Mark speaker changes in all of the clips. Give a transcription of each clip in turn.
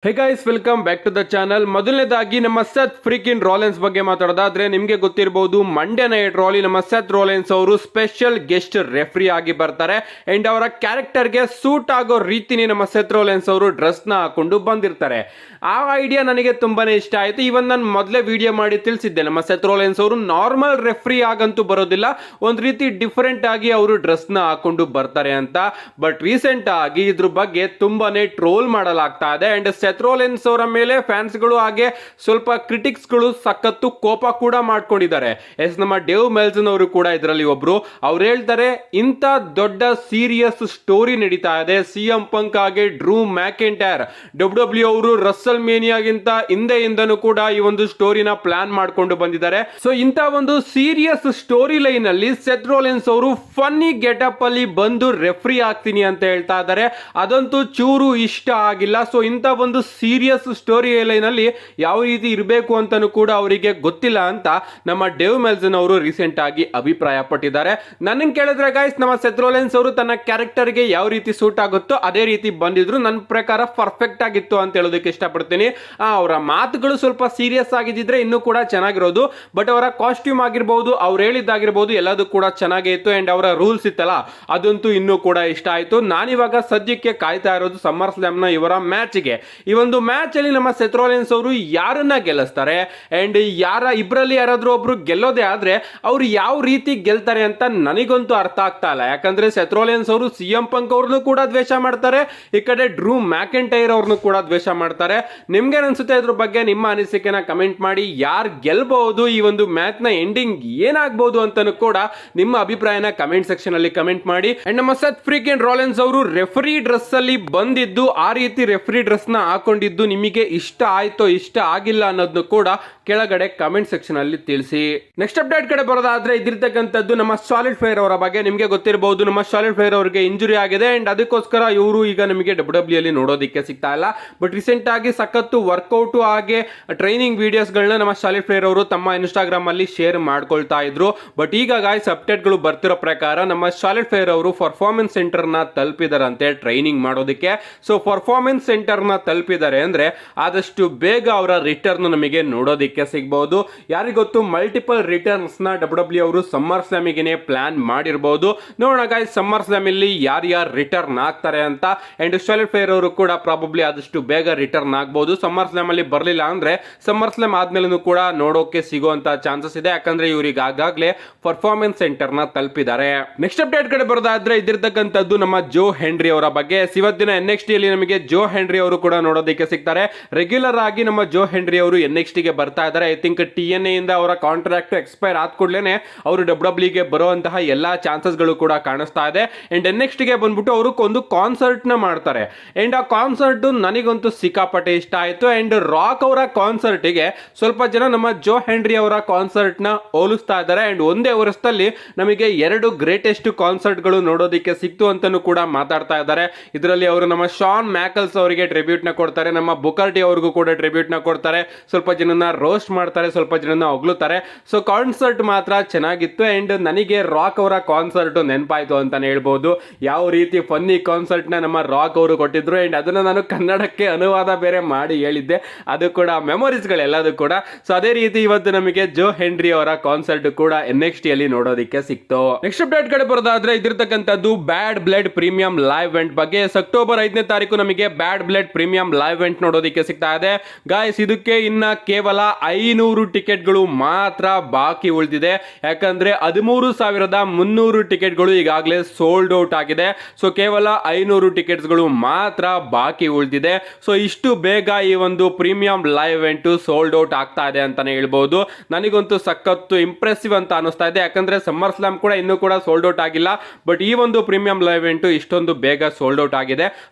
Speaker 1: Hey guys, welcome back to the channel. ಮೊದಲನೇದಾಗಿ ನಮ್ಮ Seth freakin Rollins ಬಗ್ಗೆ ಮಾತಾಡೋದಾದ್ರೆ ನಿಮಗೆ ಗೊತ್ತಿರಬಹುದು, ಮಂಡೇ ನೈಟ್ ರಾಲಿ ನಮ್ಮ ಸೆತ್ ರಾಲೆನ್ಸ್ ಅವರು ಸ್ಪೆಷಲ್ ಗೆಸ್ಟ್ ರೆಫ್ರಿ ಆಗಿ ಬರ್ತಾರೆ. ಅಂಡ್ ಅವರ ಕ್ಯಾರೆಕ್ಟರ್ಗೆ ಸೂಟ್ ಆಗೋ ರೀತಿನಿ ನಮ್ಮ ಸೆತ್ ರಾಲೆನ್ಸ್ ಅವರು ಡ್ರೆಸ್ ನ ಹಾಕೊಂಡು ಬಂದಿರ್ತಾರೆ. ಆ ಐಡಿಯಾ ನನಗೆ ತುಂಬಾನೇ ಇಷ್ಟ ಆಯ್ತು. ಇವನ್ ನಾನು ಮೊದಲೇ ವಿಡಿಯೋ ಮಾಡಿ ತಿಳಿಸಿದ್ದೆ, ನಮ್ಮ ಸೆತ್ ರಾಲೆನ್ಸ್ ಅವರು ನಾರ್ಮಲ್ ರೆಫ್ರಿ ಆಗಂತೂ ಬರೋದಿಲ್ಲ, ಒಂದ್ ರೀತಿ ಡಿಫರೆಂಟ್ ಆಗಿ ಅವರು ಡ್ರೆಸ್ ನ ಹಾಕೊಂಡು ಬರ್ತಾರೆ ಅಂತ. ಬಟ್ ರೀಸೆಂಟ್ ಆಗಿ ಇದ್ರ ಬಗ್ಗೆ ತುಂಬಾನೇ ಟ್ರೋಲ್ ಮಾಡಲಾಗ್ತಾ ಇದೆ. ಅಂಡ್ ಸೆತ್ ರಾಲೆನ್ಸ್ ಅವರ ಮೇಲೆ ಫ್ಯಾನ್ಸ್ ಗಳು ಹಾಗೆ ಸ್ವಲ್ಪ ಕ್ರಿಟಿಕ್ಸ್ ಗಳು ಸಖತ್ತು ಕೋಪ ಕೂಡ ಮಾಡ್ಕೊಂಡಿದ್ದಾರೆ. ನಮ್ಮ ಡೇವ್ ಮೆಲ್ಸನ್ ಅವರು ಕೂಡ ಇದರಲ್ಲಿ ಒಬ್ರು. ಅವ್ರು ಹೇಳ್ತಾರೆ, ಇಂತ ದೊಡ್ಡ ಸೀರಿಯಸ್ ಸ್ಟೋರಿ ನಡೀತಾ ಇದೆ, ಸಿಎಂ ಪಂಕ್ ಹಾಗೆ ಡ್ರೂ ಮ್ಯಾಕೆಂಟೈರ್ ಡಬ್ಲ್ಯೂ ಅವರು ರಸಲ್ ಮೇನಿಯಾಗಿಂತ ಹಿಂದೆಯಿಂದನೂ ಕೂಡ ಈ ಒಂದು ಸ್ಟೋರಿನ ಪ್ಲಾನ್ ಮಾಡ್ಕೊಂಡು ಬಂದಿದ್ದಾರೆ. ಸೊ ಇಂತ ಒಂದು ಸೀರಿಯಸ್ ಸ್ಟೋರಿ ಲೈನ್ ಅಲ್ಲಿ ಸೆತ್ ರಾಲೆನ್ಸ್ ಅವರು ಫನ್ನಿ ಗೆಟಪ್ ಅಲ್ಲಿ ಬಂದು ರೆಫ್ರಿ ಆಗ್ತೀನಿ ಅಂತ ಹೇಳ್ತಾ ಇದ್ದಾರೆ. ಅದಂತೂ ಚೂರು ಇಷ್ಟ ಆಗಿಲ್ಲ. ಸೊ ಇಂತ ಒಂದು ಸೀರಿಯಸ್ ಸ್ಟೋರಿ ಲೈನ್ ಅಲ್ಲಿ ಯಾವ ರೀತಿ ಇರಬೇಕು ಅಂತಾನೂ ಕೂಡ ಅವರಿಗೆ ಗೊತ್ತಿಲ್ಲ ಅಂತ ನಮ್ಮ ಡೇವ್ ಮೆಲ್ಸನ್ ಅವರು ರೀಸೆಂಟ್ ಆಗಿ ಅಭಿಪ್ರಾಯ ಪಟ್ಟಿದ್ದಾರೆ. ನನ್ನ ಕೇಳಿದ್ರೆ ಗೈಸ್, ನಮ್ಮ ಸೆತ್ ರಾಲೆನ್ಸ್ ಅವರು ತನ್ನ ಕ್ಯಾರೆಕ್ಟರ್ ಗೆ ಯಾವ ರೀತಿ ಸೂಟ್ ಆಗುತ್ತೋ ಅದೇ ರೀತಿ ಬಂದಿದ್ರು. ನನ್ನ ಪ್ರಕಾರ ಪರ್ಫೆಕ್ಟ್ ಆಗಿತ್ತು ಅಂತ ಹೇಳೋದಕ್ಕೆ ಇಷ್ಟಪಡ್ತೀನಿ. ಅವರ ಮಾತುಗಳು ಸ್ವಲ್ಪ ಸೀರಿಯಸ್ ಆಗಿದ್ರೆ ಇನ್ನೂ ಕೂಡ ಚೆನ್ನಾಗಿರೋದು. ಬಟ್ ಅವರ ಕಾಸ್ಟ್ಯೂಮ್ ಆಗಿರ್ಬಹುದು, ಅವ್ರು ಹೇಳಿದ್ದಾಗಿರ್ಬಹುದು, ಎಲ್ಲದೂ ಕೂಡ ಚೆನ್ನಾಗೇ ಇತ್ತು. ಅಂಡ್ ಅವರ ರೂಲ್ಸ್ ಇತ್ತಲ್ಲ, ಅದಂತೂ ಇನ್ನೂ ಕೂಡ ಇಷ್ಟ ಆಯ್ತು. ನಾನಿವಾಗ ಸದ್ಯಕ್ಕೆ ಕಾಯ್ತಾ ಇರೋದು ಸಮ್ಮರ್ ಸ್ಲಾಮ್ ನ ಇವರ ಮ್ಯಾಚ್ಗೆ. ಈ ಒಂದು ಮ್ಯಾಚ್ ಅಲ್ಲಿ ನಮ್ಮ ಸೆತ್ ರಾಲೆನ್ಸ್ ಅವರು ಯಾರನ್ನ ಗೆಲ್ಲಿಸ್ತಾರೆ ಅಂಡ್ ಇಬ್ಬರಲ್ಲಿ ಯಾರಾದ್ರೂ ಒಬ್ರು ಗೆಲ್ಲೋದೇ ಆದ್ರೆ ಅವ್ರು ಯಾವ ರೀತಿ ಗೆಲ್ತಾರೆ ಅಂತ ನನಗಂತೂ ಅರ್ಥ ಆಗ್ತಾ ಇಲ್ಲ. ಯಾಕಂದ್ರೆ ಸೆತ್ ರಾಲೆನ್ಸ್ ಅವರು ಸಿಎಂ ಪಂಕ್ ಅವ್ರನ್ನು ಕೂಡ ದ್ವೇಷ ಮಾಡ್ತಾರೆ, ಈ ಕಡೆ ಡ್ರೂ ಮ್ಯಾಕೆಂಟೈರ್ ಅವ್ರನ್ನು ಕೂಡ ದ್ವೇಷ ಮಾಡ್ತಾರೆ. ನಿಮ್ಗೆ ಅನ್ಸುತ್ತೆ ಇದ್ರ ಬಗ್ಗೆ ನಿಮ್ಮ ಅನಿಸಿಕೆನ ಕಮೆಂಟ್ ಮಾಡಿ. ಯಾರು ಗೆಲ್ಬಹುದು, ಈ ಒಂದು ಮ್ಯಾಚ್ ನ ಎಂಡಿಂಗ್ ಏನಾಗಬಹುದು ಅಂತಾನು ಕೂಡ ನಿಮ್ಮ ಅಭಿಪ್ರಾಯನ ಕಮೆಂಟ್ ಸೆಕ್ಷನ್ ಅಲ್ಲಿ ಕಮೆಂಟ್ ಮಾಡಿ. ಅಂಡ್ ನಮ್ಮ ಸೆತ್ ಫ್ರೀಕಿನ್ ರಾಲೆನ್ಸ್ ಅವರು ರೆಫರಿ ಡ್ರೆಸ್ ಅಲ್ಲಿ ಬಂದಿದ್ದು, ಆ ರೀತಿ ರೆಫರಿ ಡ್ರೆಸ್ ನ ಹಾಕೊಂಡಿದ್ದು ನಿಮಗೆ ಇಷ್ಟ ಆಯ್ತೋ ಇಷ್ಟ ಆಗಿಲ್ಲ ಅನ್ನೋದನ್ನು ಕೂಡ ಕೆಳಗಡೆ ಕಮೆಂಟ್ ಸೆಕ್ಷನ್ ಅಲ್ಲಿ ತಿಳಿಸಿ. ನೆಕ್ಸ್ಟ್ ಅಪ್ಡೇಟ್ ಕಡೆ ಬರೋದಾದ್ರೆ ಇದಿರ್ತಕ್ಕಂಥದ್ದು ನಮ್ಮ ಸಾಲಿಡ್ ಫೈರ್ ಅವರ ಬಗ್ಗೆ. ನಿಮಗೆ ಗೊತ್ತಿರಬಹುದು, ನಮ್ಮ ಸಾಲಿಡ್ ಫೈರ್ ಅವರಿಗೆ ಇಂಜುರಿ ಆಗಿದೆ ಅಂಡ್ ಅದಕ್ಕೋಸ್ಕರ ಇವರು ಈಗ ನಮಗೆ ಡಬ್ಲ್ಯೂ ಅಲ್ಲಿ ನೋಡೋದಕ್ಕೆ ಸಿಗ್ತಾ ಇಲ್ಲ. ಬಟ್ ರೀಸೆಂಟ್ ಆಗಿ ಸಖತ್ತು ವರ್ಕೌಟ್ ಹಾಗೆ ಟ್ರೈನಿಂಗ್ ವಿಡಿಯೋಸ್ ಗಳನ್ನ ನಮ್ಮ ಸಾಲಿಡ್ ಫೈರ್ ಅವರು ತಮ್ಮ ಇನ್ಸ್ಟಾಗ್ರಾಮ್ ಅಲ್ಲಿ ಶೇರ್ ಮಾಡ್ಕೊಳ್ತಾ ಇದ್ರು. ಬಟ್ ಈಗ ಗಾಯ್ಸ್ ಅಪ್ಡೇಟ್ ಗಳು ಬರ್ತಿರೋ ಪ್ರಕಾರ ನಮ್ಮ ಸಾಲಿಡ್ ಫೈರ್ ಅವರು ಪರ್ಫಾರ್ಮೆನ್ಸ್ ಸೆಂಟರ್ ನ ತಲುಪಿದಾರಂತೆ ಟ್ರೈನಿಂಗ್ ಮಾಡೋದಕ್ಕೆ. ಸೊ ಪರ್ಫಾರ್ಮೆನ್ಸ್ ಸೆಂಟರ್ ನ ತಲುಪಿದ್ದಾರೆ ಅಂದ್ರೆ ಆದಷ್ಟು ಬೇಗ ಅವರ ರಿಟರ್ನ್ ನಮಗೆ ನೋಡೋದಕ್ಕೆ ಸಿಗಬಹುದು. ಯಾರಿಗೊತ್ತು, ಮಲ್ಟಿಪಲ್ ರಿಟರ್ನ್ಸ್ ನ ಡಬ್ಲ್ಯೂ ಅವರು ಸಮ್ಮರ್ ಸ್ಲಾಮಿಗೆ ಪ್ಲಾನ್ ಮಾಡಿರಬಹುದು. ನೋಡೋಣ ಗಾಯ್ಸ್ ಸಮ್ಮರ್ ಸ್ಲಾಮ್ ಇಲ್ಲಿ ಯಾರ್ಯಾರು ರಿಟರ್ನ್ ಆಗ್ತಾರೆ ಅಂತ. ಅಂಡ್ ಸಾಲಿಡ್ ಫೈರ್ ಅವರು ಕೂಡ ಪ್ರಾಬಬ್ಲಿ ಆದಷ್ಟು ಬೇಗ ರಿಟರ್ನ್ ಆಗಬಹುದು. ಸಮ್ಮರ್ ಸ್ಲಾಮ್ ಅಲ್ಲಿ ಬರಲಿಲ್ಲ ಅಂದ್ರೆ ಸಮ್ಮರ್ ಸ್ಲಾಮ್ ಆದ್ಮೇಲೆ ಕೂಡ ನೋಡೋಕೆ ಸಿಗುವಂತ ಚಾನ್ಸಸ್ ಇದೆ. ಯಾಕಂದ್ರೆ ಇವರಿಗೆ ಆಗಾಗ್ಲೇ ಪರ್ಫಾರ್ಮೆನ್ಸ್ ಸೆಂಟರ್ ನ ತಲುಪಿದ್ದಾರೆ. ನೆಕ್ಸ್ಟ್ ಅಪ್ಡೇಟ್ ಕಡೆ ಬರೋದಾದ್ರೆ ಇದಿರ್ತಕ್ಕಂಥದ್ದು ನಮ್ಮ ಜೋ ಹೆನ್ರಿ ಅವರ ಬಗ್ಗೆ. ಇವತ್ತಿನ NXT ಅಲ್ಲಿ ನಮಗೆ ಜೋ ಹೆನ್ರಿ ಅವರು ಕೂಡ ನೋಡೋದಕ್ಕೆ ಸಿಗ್ತಾರೆ. ರೆಗ್ಯುಲರ್ ಆಗಿ ನಮ್ಮ ಜೋ ಹೆನ್ರಿ ಅವರು NXT ಗೆ ಬರ್ತಾ ಇದ್ದಾರೆ. ಐ ಥಿಂಕ್ TNA ಇಂದ ಅವರ ಕಾಂಟ್ರಾಕ್ಟ್ ಎಕ್ಸ್ಪೈರ್ ಆದ ಕೂಡಲೇ ಅವರು ಡಬ್ಲ್ಯೂ ಗೆ ಬರುವಂತಹ ಎಲ್ಲಾ ಚಾನ್ಸಸ್ ಗಳು ಕೂಡ ಕಾಣಿಸ್ತಾ ಇದೆ. ಅಂಡ್ NXT ಗೆ ಬಂದ್ಬಿಟ್ಟು ಅವರು ಒಂದು ಕಾನ್ಸರ್ಟ್ ನ ಮಾಡ್ತಾರೆ. ಅಂಡ್ ಆ ಕಾನ್ಸರ್ಟ್ ನನಗಂತೂ ಸಿಕ್ಕಾಪಟ್ಟೆ ಇಷ್ಟ ಆಯ್ತು. ಅಂಡ್ ರಾಕ್ ಅವರ ಕಾನ್ಸರ್ಟ್ ಗೆ ಸ್ವಲ್ಪ ಜನ ನಮ್ಮ ಜೋ ಹೆನ್ರಿ ಅವರ ಕಾನ್ಸರ್ಟ್ ನ ಹೋಲಿಸ್ತಾ ಇದ್ದಾರೆ. ಅಂಡ್ ಒಂದೇ ವರ್ಷದಲ್ಲಿ ನಮಗೆ 2 ಗ್ರೇಟೆಸ್ಟ್ ಕಾನ್ಸರ್ಟ್ ಗಳು ನೋಡೋದಕ್ಕೆ ಸಿಕ್ತು ಅಂತಾನೂ ಕೂಡ ಮಾತಾಡ್ತಾ ಇದ್ದಾರೆ. ಇದರಲ್ಲಿ ಅವರು ನಮ್ಮ ಶಾನ್ ಮ್ಯಾಕಲ್ಸ್ ಅವರಿಗೆ ಟ್ರಿಬ್ಯೂಟ್ ನ ಕೊಡ್ತಾರೆ, ನಮ್ಮ ಬುಕರ್ ಟಿ ಅವ್ರಿಗೂ ಕೂಡ ಟ್ರಿಬ್ಯೂಟ್ ನ ಕೊಡ್ತಾರೆ, ಸ್ವಲ್ಪ ಜನನ ರೋಸ್ಟ್ ಮಾಡ್ತಾರೆ, ಸ್ವಲ್ಪ ಜನನ ಹೊಗಳುತ್ತಾರೆ. ಸೊ ಕಾನ್ಸರ್ಟ್ ಮಾತ್ರ ಚೆನ್ನಾಗಿತ್ತು. ಅಂಡ್ ನನಗೆ ರಾಕ್ ಅವರ ಕಾನ್ಸರ್ಟ್ ನೆನಪಾಯ್ತು ಅಂತಾನೆ ಹೇಳ್ಬೋದು. ಯಾವ ರೀತಿ ಫನ್ನಿ ಕಾನ್ಸರ್ಟ್ ನ ನಮ್ಮ ರಾಕ್ ಅವರು ಕೊಟ್ಟಿದ್ರು. ಅಂಡ್ ಅದನ್ನ ನಾನು ಕನ್ನಡಕ್ಕೆ ಅನುವಾದ ಬೇರೆ ಮಾಡಿ ಹೇಳಿದ್ದೆ, ಅದು ಕೂಡ ಮೆಮೊರೀಸ್ ಗಳೆಲ್ಲದೂ ಕೂಡ. ಸೊ ಅದೇ ರೀತಿ ಇವತ್ತು ನಮಗೆ ಜೋ ಹೆನ್ರಿ ಅವರ ಕಾನ್ಸರ್ಟ್ ಕೂಡ NXT ಅಲ್ಲಿ ನೋಡೋದಕ್ಕೆ ಸಿಕ್ತು. ನೆಕ್ಸ್ಟ್ ಅಪ್ಡೇಟ್ ಕಡೆ ಬರೋದಾದ್ರೆ ಇದಿರ್ತಕ್ಕಂಥದ್ದು Bad Blood premium live event ಬಗ್ಗೆ. ಅಕ್ಟೋಬರ್ 5ನೇ ತಾರೀಕು ನಮಗೆ Bad Blood premium live event ನೋಡೋದಕ್ಕೆ ಸಿಗ್ತಾ ಇದೆ. ಗಾಯ್ಸ್ ಇದಕ್ಕೆ ಇನ್ನ ಕೇವಲ 500 ಟಿಕೆಟ್ಗಳು ಮಾತ್ರ ಬಾಕಿ ಉಳಿದಿದೆ. ಯಾಕಂದ್ರೆ 13,300 ಟಿಕೆಟ್ಗಳು ಈಗಾಗಲೇ ಸೋಲ್ಡ್ ಔಟ್ ಆಗಿದೆ. ಸೊ ಕೇವಲ 500 ಟಿಕೆಟ್ಸ್ಗಳು ಮಾತ್ರ ಬಾಕಿ ಉಳಿದಿದೆ. ಸೊ ಇಷ್ಟು ಬೇಗ ಈ ಒಂದು premium live event sold out ಆಗ್ತಾ ಇದೆ ಅಂತಾನೆ ಹೇಳ್ಬಹುದು. ನನಗಂತೂ ಸಖತ್ತು ಇಂಪ್ರೆಸಿವ್ ಅಂತ ಅನಿಸ್ತಾ ಇದೆ. ಯಾಕಂದ್ರೆ ಸಮ್ಮರ್ ಸ್ಲಾಮ್ ಕೂಡ ಇನ್ನೂ ಕೂಡ ಸೋಲ್ಡ್ ಔಟ್ ಆಗಿಲ್ಲ. ಬಟ್ ಈ ಒಂದು ಪ್ರೀಮಿಯಂ ಲೈವ್ ಇವೆಂಟ್ ಇಷ್ಟೊಂದು ಬೇಗ ಸೋಲ್ಡ್ ಔಟ್ ಆಗಿದೆ.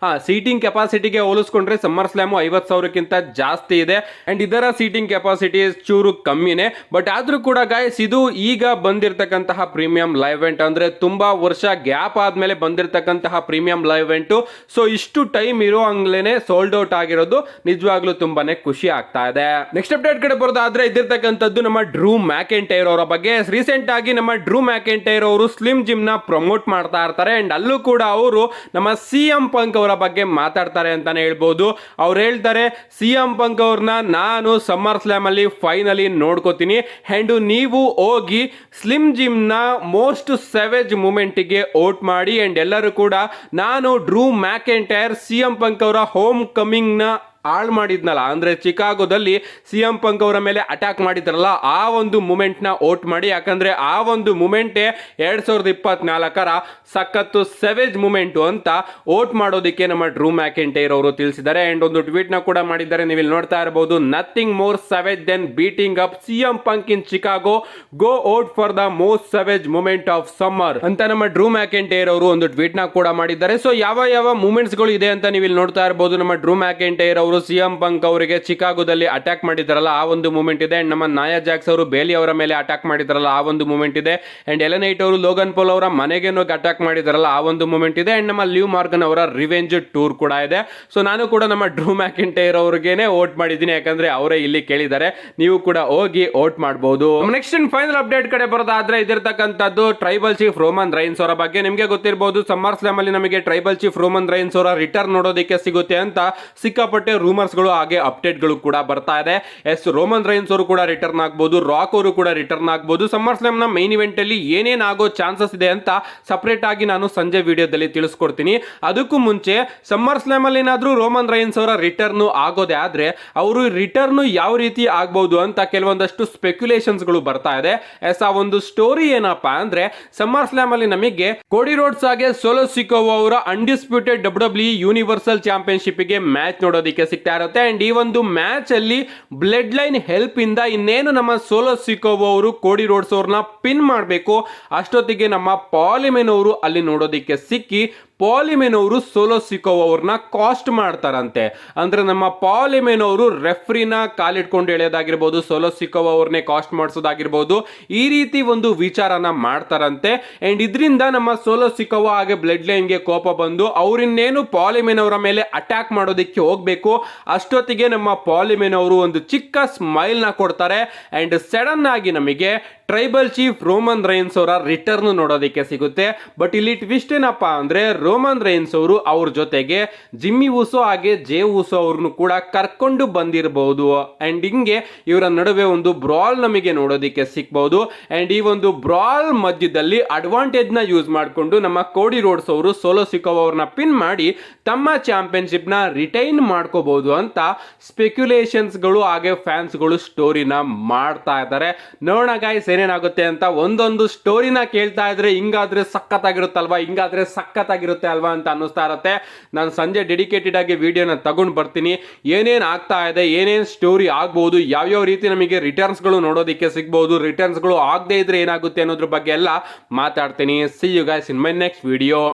Speaker 1: ಸೀಟಿಂಗ್ ಕೆಪಾಸಿಟಿಗೆ ಹೋಲಿಸ್ಕೊಂಡ್ರೆ ಸಮ್ಮರ್ ಸ್ಲಾಮ್ 50,000ಕ್ಕಿಂತ ಜಾಸ್ತಿ ಇದೆ. ಅಂಡ್ ಇದರ ಸೀಟಿಂಗ್ ಕೆಪಾಸಿಟಿ ಚೂರು ಕಮ್ಮಿನೇ. ಬಟ್ ಆದ್ರೂ ಕೂಡ ಗಾಯ್ಸ್ ಇದು ಈಗ ಬಂದಿರತಕ್ಕಂತಹ ಪ್ರೀಮಿಯಂ ಲೈವ್ ಇವೆಂಟ್, ಅಂದ್ರೆ ತುಂಬಾ ವರ್ಷ ಗ್ಯಾಪ್ ಆದ್ಮೇಲೆ ಬಂದಿರತಕ್ಕಂತಹ ಪ್ರೀಮಿಯಂ ಲೈವ್ ಇವೆಂಟ್. ಸೊ ಇಷ್ಟು ಟೈಮ್ ಇರೋ ಹಂಗ್ಲೇನೆ ಸೋಲ್ಡ್ ಔಟ್ ಆಗಿರೋದು ನಿಜವಾಗ್ಲೂ ತುಂಬಾನೇ ಖುಷಿ ಆಗ್ತಾ ಇದೆ. ನೆಕ್ಸ್ಟ್ ಅಪ್ಡೇಟ್ ಕಡೆ ಬರೋದಾದ್ರೆ ಇದಿರ್ತಕ್ಕಂಥದ್ದು ನಮ್ಮ ಡ್ರೂ ಮ್ಯಾಕೆಂಟೈರ್ ಅವರ ಬಗ್ಗೆ. ರೀಸೆಂಟ್ ಆಗಿ ನಮ್ಮ ಡ್ರೂ ಮ್ಯಾಕೆಂಟೈರ್ ಅವರು ಸ್ಲಿಮ್ ಜಿಮ್ ನ ಪ್ರಮೋಟ್ ಮಾಡ್ತಾ ಇರ್ತಾರೆ. ಅಂಡ್ ಅಲ್ಲೂ ಕೂಡ ಅವರು ನಮ್ಮ ಸಿಎಂ ಪಂಕ್ ಅವರ ಬಗ್ಗೆ ಮಾತಾಡ್ತಾರೆ ಅಂತಾನೆ ಹೇಳ್ಬೋದು. ಅವ್ರು ಹೇಳ್ತಾರೆ CM ಪಂಕ್ ಅವ್ರನ್ನ ನಾನು ಸಮ್ಮರ್ ಸ್ಲಾಮ್ ಅಲ್ಲಿ ಫೈನಲಿ ನೋಡ್ಕೋತೀನಿ ಅಂಡ್ ನೀವು ಹೋಗಿ ಸ್ಲಿಮ್ ಜಿಮ್ ನ ಮೋಸ್ಟ್ ಸೆವೆಜ್ ಮೂಮೆಂಟ್ ಗೆ ವೋಟ್ ಮಾಡಿ ಅಂಡ್ ಎಲ್ಲರೂ ಕೂಡ ನಾನು ಡ್ರೂ ಮ್ಯಾಕೆಂಟೈರ್ CM ಪಂಕ್ ಅವರ ಹೋಮ್ ಕಮಿಂಗ್ ನ ಹಾಳು ಮಾಡಿದ್ನಲ್ಲ ಅಂದ್ರೆ ಚಿಕಾಗೋದಲ್ಲಿ CM ಪಂಕ್ ಅವರ ಮೇಲೆ ಅಟ್ಯಾಕ್ ಮಾಡಿದ್ರಲ್ಲ ಆ ಒಂದು ಮೂಮೆಂಟ್ ನ ವೋಟ್ ಮಾಡಿ. ಯಾಕಂದ್ರೆ ಆ ಒಂದು ಮೂಮೆಂಟೇ 2024ರ ಸಖತ್ತು ಸೆವೆಜ್ ಮೂಮೆಂಟ್ ಅಂತ ವೋಟ್ ಮಾಡೋದಕ್ಕೆ ನಮ್ಮ ಡ್ರೂ ಮ್ಯಾಕೆಂಟೈರ್ ಅವರು ತಿಳಿಸಿದ್ದಾರೆ. ಅಂಡ್ ಒಂದು ಟ್ವೀಟ್ ನ ಕೂಡ ಮಾಡಿದ್ದಾರೆ, ನೀವು ಇಲ್ಲಿ ನೋಡ್ತಾ ಇರಬಹುದು. Nothing more savage then beating up CM Punk in Chicago, go vote for the most savage moment of summer ಅಂತ ನಮ್ಮ ಡ್ರೂ ಮ್ಯಾಕೆಂಟೈರ್ ಅವರು ಒಂದು ಟ್ವೀಟ್ ನ ಕೂಡ ಮಾಡಿದ್ದಾರೆ. ಸೊ ಯಾವ ಮೂಮೆಂಟ್ಸ್ ಗಳು ಇದೆ ಅಂತ ನೀವು ಇಲ್ಲಿ ನೋಡ್ತಾ ಇರಬಹುದು. ನಮ್ಮ ಡ್ರೂ ಮ್ಯಾಕೆಂಟೈರ್ ಅವರು CM ಪಂಕ್ ಅವರಿಗೆ ಚಿಕಾಗೋದಲ್ಲಿ ಅಟ್ಯಾಕ್ ಮಾಡಿದ್ರಲ್ಲ ಆ ಒಂದು ಮೂಮೆಂಟ್ ಇದೆ. ಅಂಡ್ ನಮ್ಮ ನಾಯಾ ಜಾಕ್ಸ್ ಅವರು ಬೇಲಿ ಅವರ ಮೇಲೆ ಅಟ್ಯಾಕ್ ಮಾಡಿದ್ರಲ್ಲ ಆ ಒಂದು ಮೂಮೆಂಟ್ ಇದೆ. ಅಂಡ್ ಎಲೆನೈಟ್ ಅವರು ಲೋಗನ್ ಪೋಲ್ ಅವರ ಮನೆಗೆ ಅಟ್ಯಾಕ್ ಮಾಡಿದ್ರಲ್ಲ ಆ ಒಂದು ಮೂಮೆಂಟ್ ಇದೆ. ಅಂಡ್ ನಮ್ಮ ಲಿವ್ ಮಾರ್ಗನ್ ಅವರ ರಿವೆಂಜ್ ಟೂರ್ ಕೂಡ ಇದೆ. ಸೊ ನಾನು ಕೂಡ ನಮ್ಮ ಡ್ರೂ ಮ್ಯಾಕೆಂಟೈರ್ ಅವ್ರಿಗೇನೆ ವೋಟ್ ಮಾಡಿದ್ದೀನಿ, ಯಾಕಂದ್ರೆ ಅವರೇ ಇಲ್ಲಿ ಕೇಳಿದ್ದಾರೆ, ನೀವು ಕೂಡ ಹೋಗಿ ವೋಟ್ ಮಾಡಬಹುದು. ನೆಕ್ಸ್ಟ್ ಫೈನಲ್ ಅಪ್ಡೇಟ್ ಕಡೆ ಬರೋದಾದ್ರೆ ಇದಿರ್ತಕ್ಕಂಥದ್ದು ಟ್ರೈಬಲ್ ಚೀಫ್ ರೋಮನ್ ರೈನ್ಸ್ ಅವರ ಬಗ್ಗೆ. ನಿಮಗೆ ಗೊತ್ತಿರಬಹುದು ಸಮ್ಮರ್ ಸ್ಲಾಮ್ ಅಲ್ಲಿ ನಮಗೆ ಟ್ರೈಬಲ್ ಚೀಫ್ ರೋಮನ್ ರೈನ್ಸ್ ಅವರ ರಿಟರ್ನ್ ನೋಡೋದಕ್ಕೆ ಸಿಗುತ್ತೆ ಅಂತ ಸಿಕ್ಕಾಪಟ್ಟೆ ರೂಮರ್ಸ್ ಗಳು ಹಾಗೆ ಅಪ್ಡೇಟ್ ಗಳು ಕೂಡ ಬರ್ತಾ ಇದೆ. ಎಸ್, ರೋಮನ್ ರೈನ್ಸ್ ಅವರು ಕೂಡ ರಿಟರ್ನ್ ಆಗಬಹುದು, ರಾಕ್ ಅವರು ಕೂಡ ರಿಟರ್ನ್ ಆಗಬಹುದು. ಸಮ್ಮರ್ ಸ್ಲಾಮ್ ನ ಮೈನ್ ಇವೆಂಟ್ ಅಲ್ಲಿ ಏನೇನ್ ಆಗೋ ಚಾನ್ಸಸ್ ಇದೆ ಅಂತ ಸಪರೇಟ್ ಆಗಿ ನಾನು ಸಂಜೆ ವಿಡಿಯೋದಲ್ಲಿ ತಿಳಿಸ್ಕೊಡ್ತೀನಿ. ಅದಕ್ಕೂ ಮುಂಚೆ ಸಮ್ಮರ್ ಸ್ಲಾಮ್ ಅಲ್ಲಿ ಏನಾದ್ರೂ ರೋಮನ್ ರೈನ್ಸ್ ಅವರ ರಿಟರ್ನ್ ಆಗೋದೇ ಆದ್ರೆ ಅವರು ರಿಟರ್ನ್ ಯಾವ ರೀತಿ ಆಗಬಹುದು ಅಂತ ಕೆಲವೊಂದಷ್ಟು ಸ್ಪೆಕ್ಯುಲೇಷನ್ಸ್ ಗಳು ಬರ್ತಾ ಇದೆ. ಎಸ್, ಆ ಒಂದು ಸ್ಟೋರಿ ಏನಪ್ಪಾ ಅಂದ್ರೆ ಸಮ್ಮರ್ ಸ್ಲಾಮ್ ಅಲ್ಲಿ ನಮಗೆ ಕೋಡಿ ರೋಡ್ಸ್ ಹಾಗೆ ಸೋಲೋ ಸಿಕೋವಾ ಅವರ ಅನ್ಡಿಸ್ಪ್ಯೂಟೆಡ್ WWE ಯೂನಿವರ್ಸಲ್ ಚಾಂಪಿಯನ್ಶಿಪ್ ಗೆ ಮ್ಯಾಚ್ ನೋಡೋದಕ್ಕೆ ಸಿಗ್ತಾ ಇರುತ್ತೆ. ಅಂಡ್ ಈ ಒಂದು ಮ್ಯಾಚ್ ಅಲ್ಲಿ ಬ್ಲಡ್ ಲೈನ್ ಹೆಲ್ಪ್ ಇಂದ ಇನ್ನೇನು ನಮ್ಮ ಸೋಲೋ ಸಿಕೋವಾ ಅವರು ಕೋಡಿ ರೋಡ್ಸ್ ಅವ್ರನ್ನ ಪಿನ್ ಮಾಡಬೇಕು ಅಷ್ಟೊತ್ತಿಗೆ ನಮ್ಮ ಪಾಲಿಮೆನ್ ಅವರು ಅಲ್ಲಿ ನೋಡೋದಕ್ಕೆ ಸಿಕ್ಕಿ ಪಾಲಿಮೆನ್ ಅವರು ಸೋಲೋ ಸಿಕೋವಾ ಅವ್ರನ್ನ ಕಾಸ್ಟ್ ಮಾಡ್ತಾರಂತೆ. ಅಂದ್ರೆ ನಮ್ಮ ಪಾಲಿಮೆನ್ ಅವರು ರೆಫ್ರಿನ ಕಾಲಿಟ್ಕೊಂಡು ಎಳೆಯೋದಾಗಿರ್ಬೋದು, ಸೋಲೋ ಸಿಕೋವಾ ಅವ್ರನ್ನೇ ಕಾಸ್ಟ್ ಮಾಡಿಸೋದಾಗಿರ್ಬೋದು, ಈ ರೀತಿ ಒಂದು ವಿಚಾರನ ಮಾಡ್ತಾರಂತೆ. ಅಂಡ್ ಇದರಿಂದ ನಮ್ಮ ಸೋಲೋ ಸಿಕೋವಾ ಹಾಗೆ ಬ್ಲಡ್ ಲೈನ್ಗೆ ಕೋಪ ಬಂದು ಅವ್ರಿನ್ನೇನು ಪಾಲಿಮೆನ್ ಅವರ ಮೇಲೆ ಅಟ್ಯಾಕ್ ಮಾಡೋದಕ್ಕೆ ಹೋಗ್ಬೇಕು ಅಷ್ಟೊತ್ತಿಗೆ ನಮ್ಮ ಪಾಲಿಮೆನ್ ಅವರು ಒಂದು ಚಿಕ್ಕ ಸ್ಮೈಲ್ ನ ಕೊಡ್ತಾರೆ. ಅಂಡ್ ಸಡನ್ ಆಗಿ ನಮಗೆ ಟ್ರೈಬಲ್ ಚೀಫ್ ರೋಮನ್ ರೈನ್ಸ್ ಅವರ ರಿಟರ್ನ್ ನೋಡೋದಕ್ಕೆ ಸಿಗುತ್ತೆ. ಬಟ್ ಇಲ್ಲಿ ಟ್ವಿಸ್ಟ್ ಏನಪ್ಪಾ ಅಂದ್ರೆ ರೋಮನ್ ರೈನ್ಸ್ ಅವರು ಅವ್ರ ಜೊತೆಗೆ ಜಿಮ್ಮಿ ಊಸೋ ಹಾಗೆ ಜೇ ಊಸೋ ಅವ್ರನ್ನು ಕೂಡ ಕರ್ಕೊಂಡು ಬಂದಿರಬಹುದು. ಅಂಡ್ ಹಿಂಗೆ ಇವರ ನಡುವೆ ಒಂದು ಬ್ರಾಲ್ ನಮಗೆ ನೋಡೋದಕ್ಕೆ ಸಿಕ್ಬಹುದು. ಅಂಡ್ ಈ ಒಂದು ಬ್ರಾಲ್ ಮಧ್ಯದಲ್ಲಿ ಅಡ್ವಾಂಟೇಜ್ ನ ಯೂಸ್ ಮಾಡಿಕೊಂಡು ನಮ್ಮ ಕೋಡಿ ರೋಡ್ಸ್ ಅವರು ಸೋಲೋ ಸಿಕೋವಾ ಅವ್ರನ್ನ ಪಿನ್ ಮಾಡಿ ತಮ್ಮ ಚಾಂಪಿಯನ್ಶಿಪ್ ನ ರಿಟೈನ್ ಮಾಡ್ಕೋಬಹುದು ಅಂತ ಸ್ಪೆಕ್ಯುಲೇಷನ್ಸ್ ಗಳು ಹಾಗೆ ಫ್ಯಾನ್ಸ್ ಗಳು ಸ್ಟೋರಿನ ಮಾಡ್ತಾ ಇದ್ದಾರೆ. ನೋಡೋಣ ಗೈಸ್ ಏನೇನಾಗುತ್ತೆ ಅಂತ. ಒಂದೊಂದು ಸ್ಟೋರಿನ ಕೇಳ್ತಾ ಇದ್ರೆ ಹಿಂಗಾದ್ರೆ ಸಖತ್ತಾಗಿರುತ್ತಲ್ವಾ, ಹಿಂಗಾದ್ರೆ ಸಖತ್ತಾಗಿರುತ್ತೆ ಅಲ್ವಾ ಅಂತ ಅನ್ನಿಸ್ತಾ ಇರುತ್ತೆ. ನಾನು ಸಂಜೆ ಡೆಡಿಕೇಟೆಡ್ ಆಗಿ ವಿಡಿಯೋನ ತಗೊಂಡು ಬರ್ತೀನಿ, ಏನೇನ್ ಆಗ್ತಾ ಇದೆ, ಏನೇನ್ ಸ್ಟೋರಿ ಆಗ್ಬಹುದು, ಯಾವ್ಯಾವ ರೀತಿ ನಮಗೆ ರಿಟರ್ನ್ಸ್ ಗಳು ನೋಡೋದಕ್ಕೆ ಸಿಗ್ಬಹುದು, ರಿಟರ್ನ್ಸ್ ಗಳು ಆಗದೆ ಇದ್ರೆ ಏನಾಗುತ್ತೆ ಅನ್ನೋದ್ರ ಬಗ್ಗೆ ಎಲ್ಲ ಮಾತಾಡ್ತೀನಿ. See you guys in my next video.